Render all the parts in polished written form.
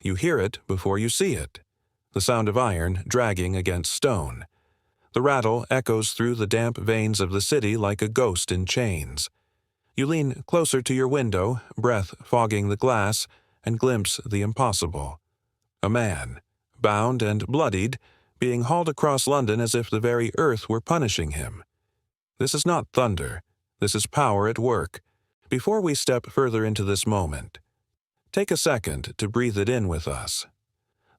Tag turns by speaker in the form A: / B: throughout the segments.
A: You hear it before you see it. The sound of iron dragging against stone. The rattle echoes through the damp veins of the city like a ghost in chains. You lean closer to your window, breath fogging the glass, and glimpse the impossible. A man, bound and bloodied, being hauled across London as if the very earth were punishing him. This is not thunder. This is power at work. Before we step further into this moment, take a second to breathe it in with us.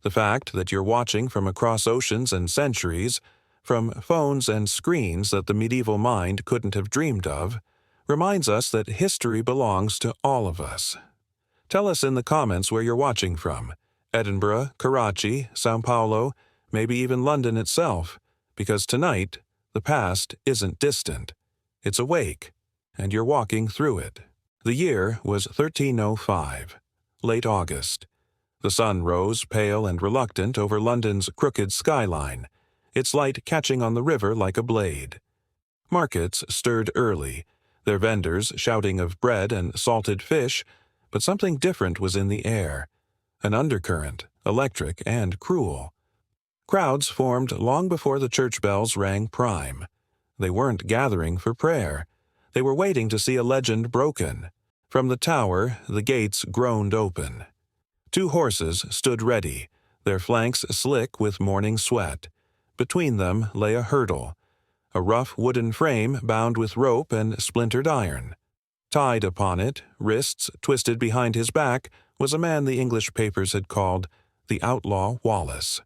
A: The fact that you're watching from across oceans and centuries, from phones and screens that the medieval mind couldn't have dreamed of, reminds us that history belongs to all of us. Tell us in the comments where you're watching from. Edinburgh, Karachi, Sao Paulo, maybe even London itself, because tonight, the past isn't distant. It's awake, and you're walking through it. The year was 1305, late August. The sun rose pale and reluctant over London's crooked skyline, its light catching on the river like a blade. Markets stirred early, their vendors shouting of bread and salted fish, but something different was in the air, an undercurrent, electric and cruel. Crowds formed long before the church bells rang prime. They weren't gathering for prayer. They were waiting to see a legend broken. From the tower, the gates groaned open. 2 horses stood ready, their flanks slick with morning sweat. Between them lay a hurdle, a rough wooden frame bound with rope and splintered iron. Tied upon it, wrists twisted behind his back, was a man the English papers had called the outlaw Wallace.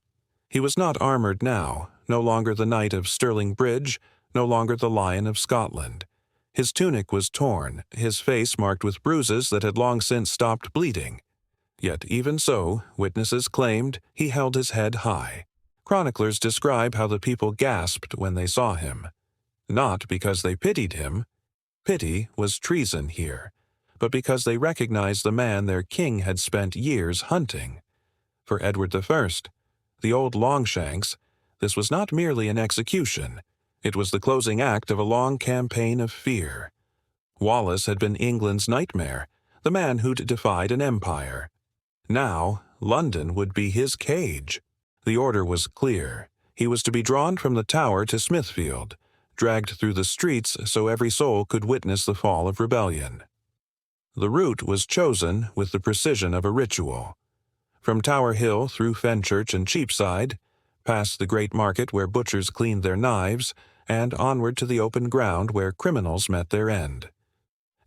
A: He was not armored now, no longer the knight of Stirling Bridge, no longer the Lion of Scotland. His tunic was torn, his face marked with bruises that had long since stopped bleeding. Yet even so, witnesses claimed he held his head high. Chroniclers describe how the people gasped when they saw him. Not because they pitied him. Pity was treason here, but because they recognized the man their king had spent years hunting. For Edward I, the old Longshanks, this was not merely an execution. It was the closing act of a long campaign of fear. Wallace had been England's nightmare, the man who'd defied an empire. Now, London would be his cage. The order was clear. He was to be drawn from the Tower to Smithfield, dragged through the streets so every soul could witness the fall of rebellion. The route was chosen with the precision of a ritual. From Tower Hill through Fenchurch and Cheapside, past the great market where butchers cleaned their knives, and onward to the open ground where criminals met their end.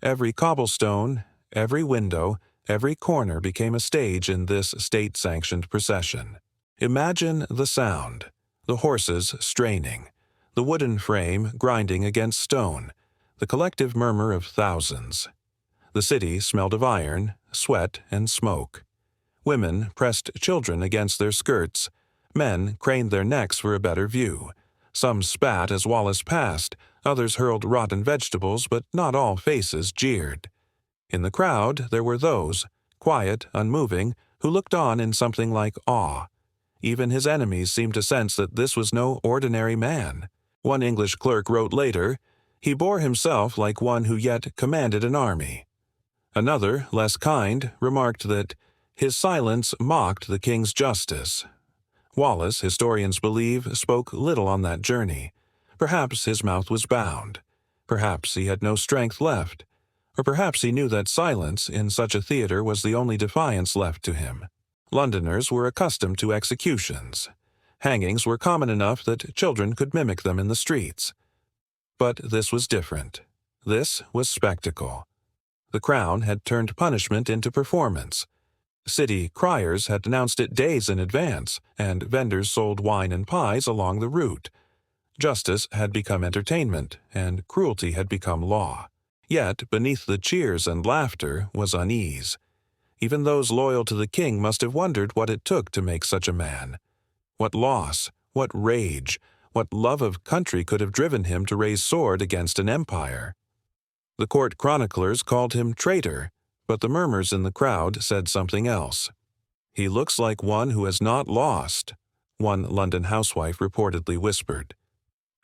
A: Every cobblestone, every window, every corner became a stage in this state-sanctioned procession. Imagine the sound, the horses straining, the wooden frame grinding against stone, the collective murmur of thousands. The city smelled of iron, sweat, and smoke. Women pressed children against their skirts. Men craned their necks for a better view. Some spat as Wallace passed, others hurled rotten vegetables, but not all faces jeered. In the crowd there were those, quiet, unmoving, who looked on in something like awe. Even his enemies seemed to sense that this was no ordinary man. One English clerk wrote later, "He bore himself like one who yet commanded an army." Another, less kind, remarked that his silence mocked the king's justice. Wallace, historians believe, spoke little on that journey. Perhaps his mouth was bound. Perhaps he had no strength left. Or perhaps he knew that silence in such a theater was the only defiance left to him. Londoners were accustomed to executions. Hangings were common enough that children could mimic them in the streets. But this was different. This was spectacle. The Crown had turned punishment into performance. City criers had announced it days in advance, and vendors sold wine and pies along the route. Justice had become entertainment, and cruelty had become law. Yet, beneath the cheers and laughter was unease. Even those loyal to the king must have wondered what it took to make such a man. What loss, what rage, what love of country could have driven him to raise sword against an empire? The court chroniclers called him traitor, but the murmurs in the crowd said something else. "He looks like one who has not lost," one London housewife reportedly whispered.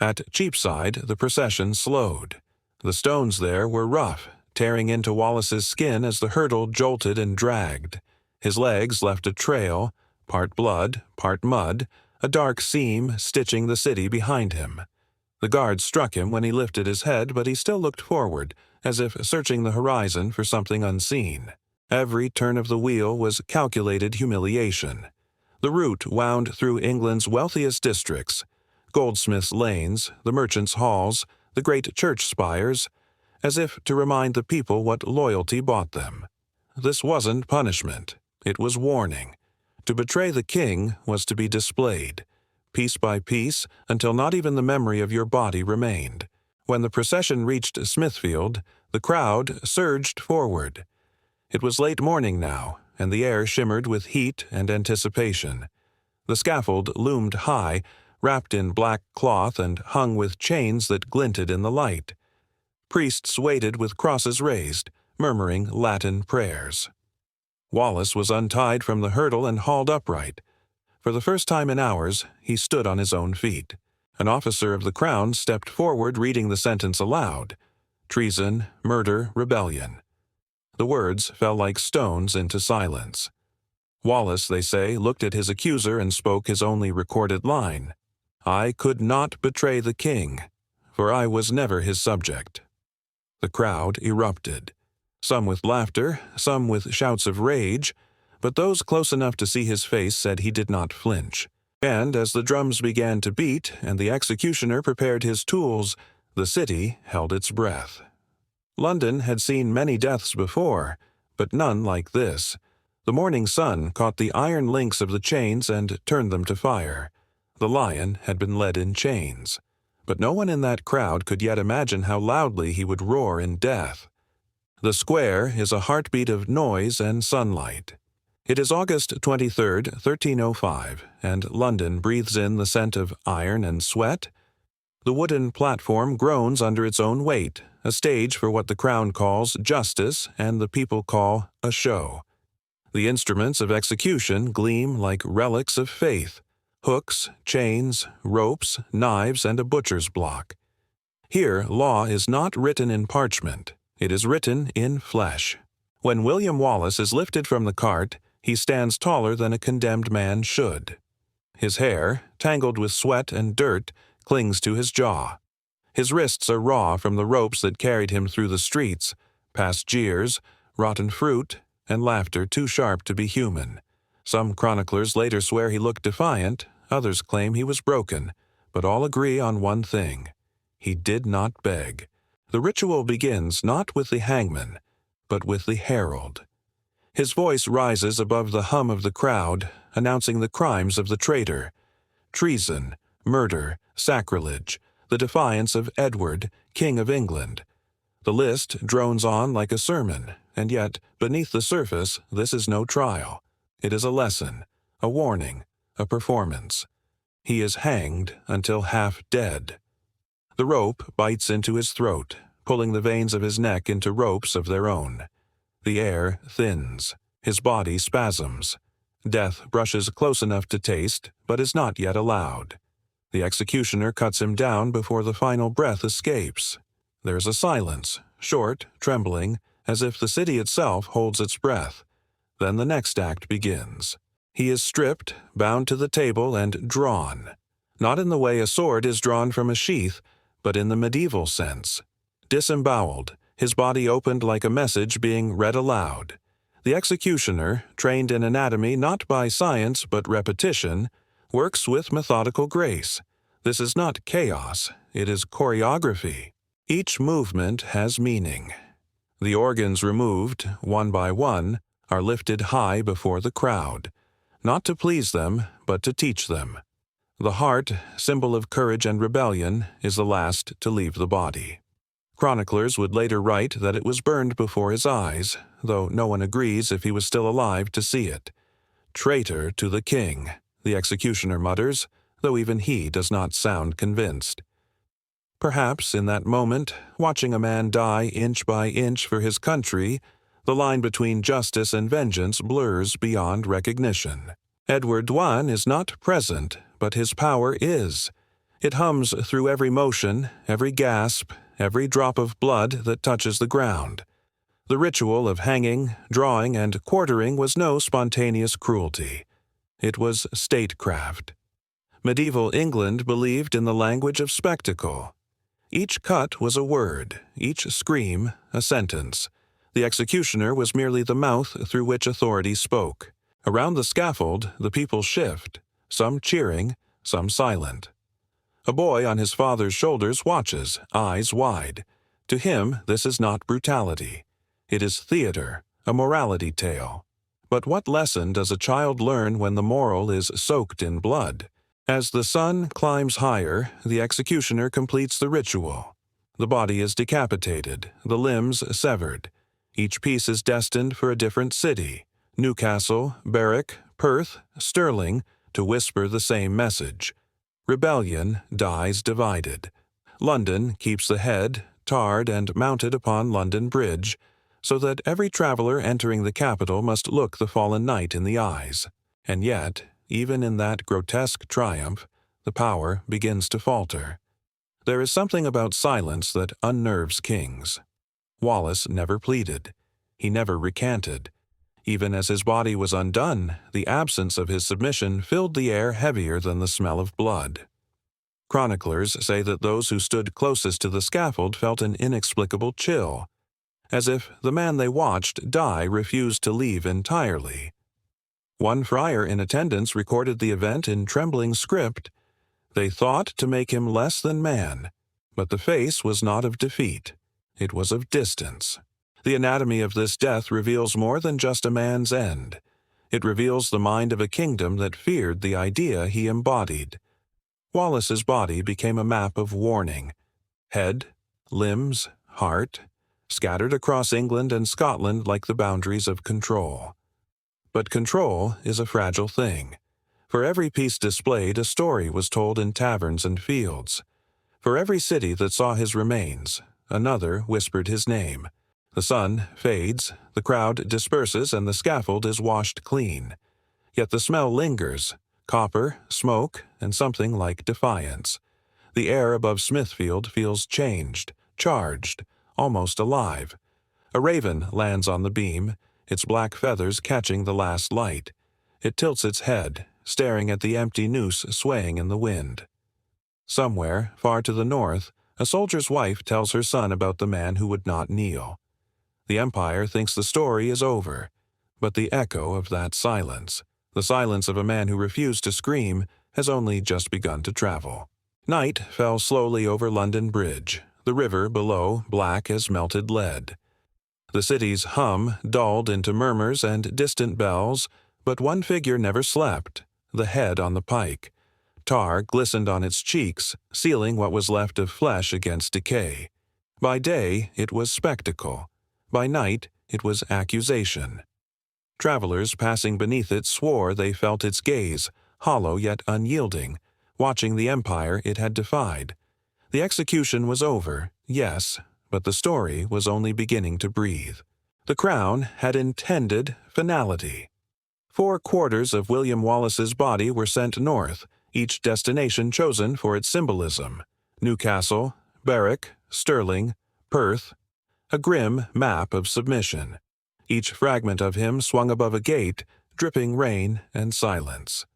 A: At Cheapside, the procession slowed. The stones there were rough, tearing into Wallace's skin as the hurdle jolted and dragged. His legs left a trail, part blood, part mud, a dark seam stitching the city behind him. The guards struck him when he lifted his head, but he still looked forward, as if searching the horizon for something unseen. Every turn of the wheel was calculated humiliation. The route wound through England's wealthiest districts, goldsmiths' lanes, the merchants' halls, the great church spires, as if to remind the people what loyalty bought them. This wasn't punishment. It was warning. To betray the king was to be displayed, piece by piece, until not even the memory of your body remained. When the procession reached Smithfield, the crowd surged forward. It was late morning now, and the air shimmered with heat and anticipation. The scaffold loomed high, wrapped in black cloth and hung with chains that glinted in the light. Priests waited with crosses raised, murmuring Latin prayers. Wallace was untied from the hurdle and hauled upright. For the first time in hours, he stood on his own feet. An officer of the crown stepped forward reading the sentence aloud: treason, murder, rebellion. The words fell like stones into silence. Wallace, they say, looked at his accuser and spoke his only recorded line: "I could not betray the king, for I was never his subject." The crowd erupted, some with laughter, some with shouts of rage, but those close enough to see his face said he did not flinch. And as the drums began to beat and the executioner prepared his tools, the city held its breath. London had seen many deaths before, but none like this. The morning sun caught the iron links of the chains and turned them to fire. The lion had been led in chains. But no one in that crowd could yet imagine how loudly he would roar in death. The square is a heartbeat of noise and sunlight. It is August 23rd, 1305, and London breathes in the scent of iron and sweat. The wooden platform groans under its own weight, a stage for what the crown calls justice and the people call a show. The instruments of execution gleam like relics of faith: hooks, chains, ropes, knives, and a butcher's block. Here, law is not written in parchment. It is written in flesh. When William Wallace is lifted from the cart, he stands taller than a condemned man should. His hair, tangled with sweat and dirt, clings to his jaw. His wrists are raw from the ropes that carried him through the streets, past jeers, rotten fruit, and laughter too sharp to be human. Some chroniclers later swear he looked defiant, others claim he was broken, but all agree on one thing: he did not beg. The ritual begins not with the hangman, but with the herald. His voice rises above the hum of the crowd, announcing the crimes of the traitor: treason, murder, sacrilege, the defiance of Edward, King of England. The list drones on like a sermon, and yet, beneath the surface, this is no trial. It is a lesson, a warning, a performance. He is hanged until half dead. The rope bites into his throat, pulling the veins of his neck into ropes of their own. The air thins. His body spasms. Death brushes close enough to taste, but is not yet allowed. The executioner cuts him down before the final breath escapes. There is a silence, short, trembling, as if the city itself holds its breath. Then the next act begins. He is stripped, bound to the table, and drawn. Not in the way a sword is drawn from a sheath, but in the medieval sense. Disemboweled, his body opened like a message being read aloud. The executioner, trained in anatomy not by science but repetition, works with methodical grace. This is not chaos, it is choreography. Each movement has meaning. The organs removed, one by one, are lifted high before the crowd, not to please them, but to teach them. The heart, symbol of courage and rebellion, is the last to leave the body. Chroniclers would later write that it was burned before his eyes, though no one agrees if he was still alive to see it. "Traitor to the king," the executioner mutters, though even he does not sound convinced. Perhaps in that moment, watching a man die inch by inch for his country, the line between justice and vengeance blurs beyond recognition. Edward I is not present, but his power is. It hums through every motion, every gasp, every drop of blood that touches the ground. The ritual of hanging, drawing, and quartering was no spontaneous cruelty. It was statecraft. Medieval England believed in the language of spectacle. Each cut was a word, each scream a sentence. The executioner was merely the mouth through which authority spoke. Around the scaffold, the people shift, some cheering, some silent. A boy on his father's shoulders watches, eyes wide. To him, this is not brutality. It is theater, a morality tale. But what lesson does a child learn when the moral is soaked in blood? As the sun climbs higher, the executioner completes the ritual. The body is decapitated, the limbs severed. Each piece is destined for a different city, Newcastle, Berwick, Perth, Stirling, to whisper the same message. Rebellion dies divided. London keeps the head, tarred and mounted upon London Bridge, so that every traveler entering the capital must look the fallen knight in the eyes. And yet, even in that grotesque triumph, the power begins to falter. There is something about silence that unnerves kings. Wallace never pleaded. He never recanted. Even as his body was undone, the absence of his submission filled the air heavier than the smell of blood. Chroniclers say that those who stood closest to the scaffold felt an inexplicable chill, as if the man they watched die refused to leave entirely. One friar in attendance recorded the event in trembling script. They thought to make him less than man, but the face was not of defeat. It was of distance. The anatomy of this death reveals more than just a man's end. It reveals the mind of a kingdom that feared the idea he embodied. Wallace's body became a map of warning. Head, limbs, heart, scattered across England and Scotland like the boundaries of control. But control is a fragile thing. For every piece displayed, a story was told in taverns and fields. For every city that saw his remains, another whispered his name. The sun fades, the crowd disperses, and the scaffold is washed clean. Yet the smell lingers, copper, smoke, and something like defiance. The air above Smithfield feels changed, charged, almost alive. A raven lands on the beam, its black feathers catching the last light. It tilts its head, staring at the empty noose swaying in the wind. Somewhere, far to the north, a soldier's wife tells her son about the man who would not kneel. The Empire thinks the story is over, but the echo of that silence, the silence of a man who refused to scream, has only just begun to travel. Night fell slowly over London Bridge, the river below black as melted lead. The city's hum dulled into murmurs and distant bells, but one figure never slept, the head on the pike. Tar glistened on its cheeks, sealing what was left of flesh against decay. By day, it was spectacle. By night, it was accusation. Travelers passing beneath it swore they felt its gaze, hollow yet unyielding, watching the empire it had defied. The execution was over, yes, but the story was only beginning to breathe. The crown had intended finality. 4/4 of William Wallace's body were sent north, each destination chosen for its symbolism. Newcastle, Berwick, Stirling, Perth. A grim map of submission. Each fragment of him swung above a gate, dripping rain and silence.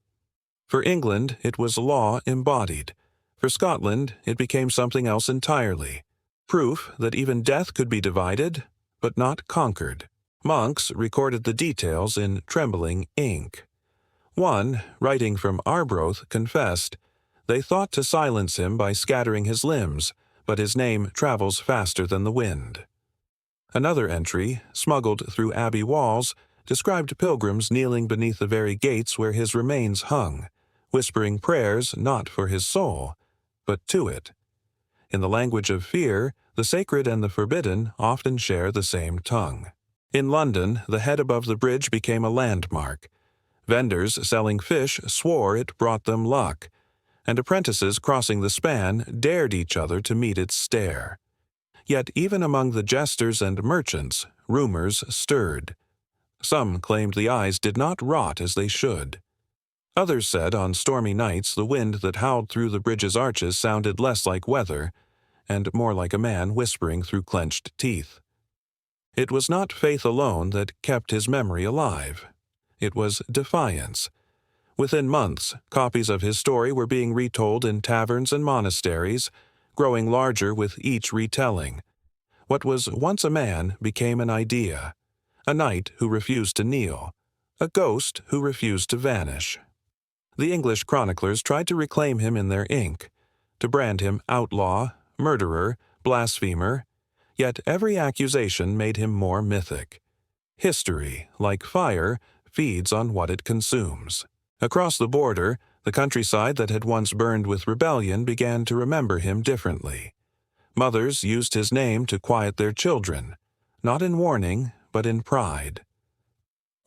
A: For England, it was law embodied. For Scotland, it became something else entirely. Proof that even death could be divided, but not conquered. Monks recorded the details in trembling ink. One, writing from Arbroath, confessed, "They thought to silence him by scattering his limbs, but his name travels faster than the wind." Another entry, smuggled through abbey walls, described pilgrims kneeling beneath the very gates where his remains hung, whispering prayers not for his soul, but to it. In the language of fear, the sacred and the forbidden often share the same tongue. In London, the head above the bridge became a landmark. Vendors selling fish swore it brought them luck, and apprentices crossing the span dared each other to meet its stare. Yet even among the jesters and merchants, rumors stirred. Some claimed the eyes did not rot as they should. Others said on stormy nights the wind that howled through the bridge's arches sounded less like weather and more like a man whispering through clenched teeth. It was not faith alone that kept his memory alive. It was defiance. Within months, copies of his story were being retold in taverns and monasteries, growing larger with each retelling. What was once a man became an idea, a knight who refused to kneel, a ghost who refused to vanish. The English chroniclers tried to reclaim him in their ink, to brand him outlaw, murderer, blasphemer, yet every accusation made him more mythic. History, like fire, feeds on what it consumes. Across the border, the countryside that had once burned with rebellion began to remember him differently. Mothers used his name to quiet their children, not in warning, but in pride.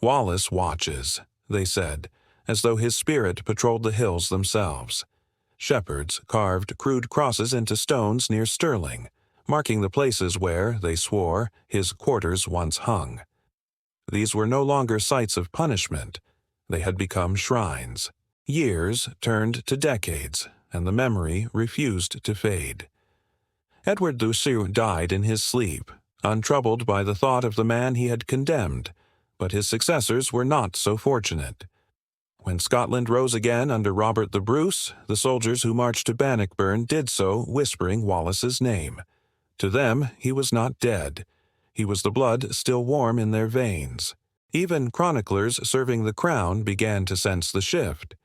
A: "Wallace watches," they said, as though his spirit patrolled the hills themselves. Shepherds carved crude crosses into stones near Stirling, marking the places where, they swore, his quarters once hung. These were no longer sites of punishment. They had become shrines. Years turned to decades, and the memory refused to fade. Edward III died in his sleep, untroubled by the thought of the man he had condemned, but his successors were not so fortunate. When Scotland rose again under Robert the Bruce, the soldiers who marched to Bannockburn did so whispering Wallace's name. To them, he was not dead. He was the blood still warm in their veins. Even chroniclers serving the crown began to sense the shift.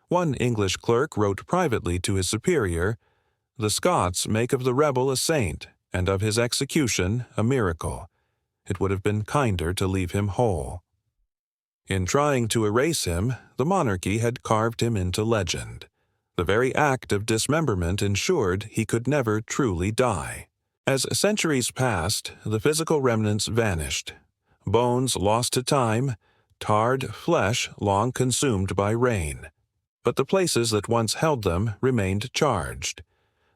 A: One English clerk wrote privately to his superior, "The Scots make of the rebel a saint, and of his execution a miracle. It would have been kinder to leave him whole." In trying to erase him, the monarchy had carved him into legend. The very act of dismemberment ensured he could never truly die. As centuries passed, the physical remnants vanished. Bones lost to time, tarred flesh long consumed by rain. But the places that once held them remained charged.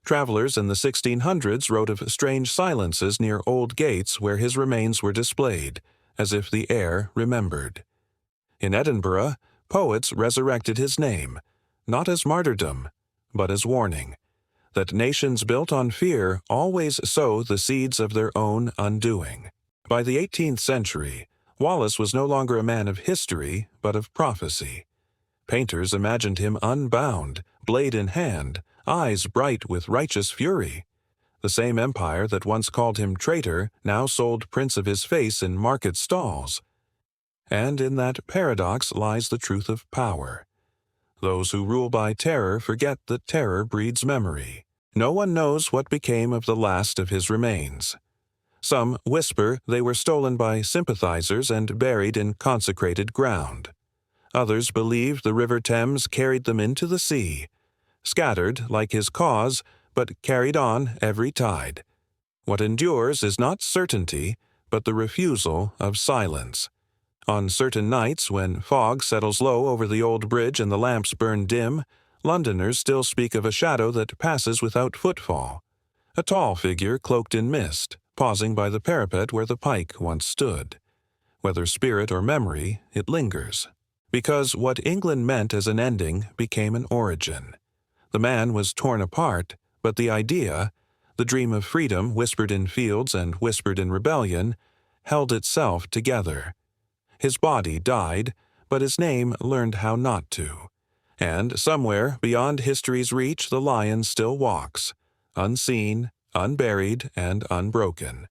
A: Travelers in the 1600s wrote of strange silences near old gates where his remains were displayed, as if the air remembered. In Edinburgh, poets resurrected his name, not as martyrdom, but as warning, that nations built on fear always sow the seeds of their own undoing. By the 18th century, Wallace was no longer a man of history, but of prophecy. Painters imagined him unbound, blade in hand, eyes bright with righteous fury. The same empire that once called him traitor now sold prints of his face in market stalls. And in that paradox lies the truth of power. Those who rule by terror forget that terror breeds memory. No one knows what became of the last of his remains. Some whisper they were stolen by sympathizers and buried in consecrated ground. Others believe the river Thames carried them into the sea, scattered like his cause, but carried on every tide. What endures is not certainty, but the refusal of silence. On certain nights, when fog settles low over the old bridge and the lamps burn dim, Londoners still speak of a shadow that passes without footfall, a tall figure cloaked in mist, pausing by the parapet where the pike once stood. Whether spirit or memory, it lingers. Because what England meant as an ending became an origin. The man was torn apart, but the idea, the dream of freedom whispered in fields and whispered in rebellion, held itself together. His body died, but his name learned how not to. And somewhere beyond history's reach the lion still walks, unseen, unburied, and unbroken.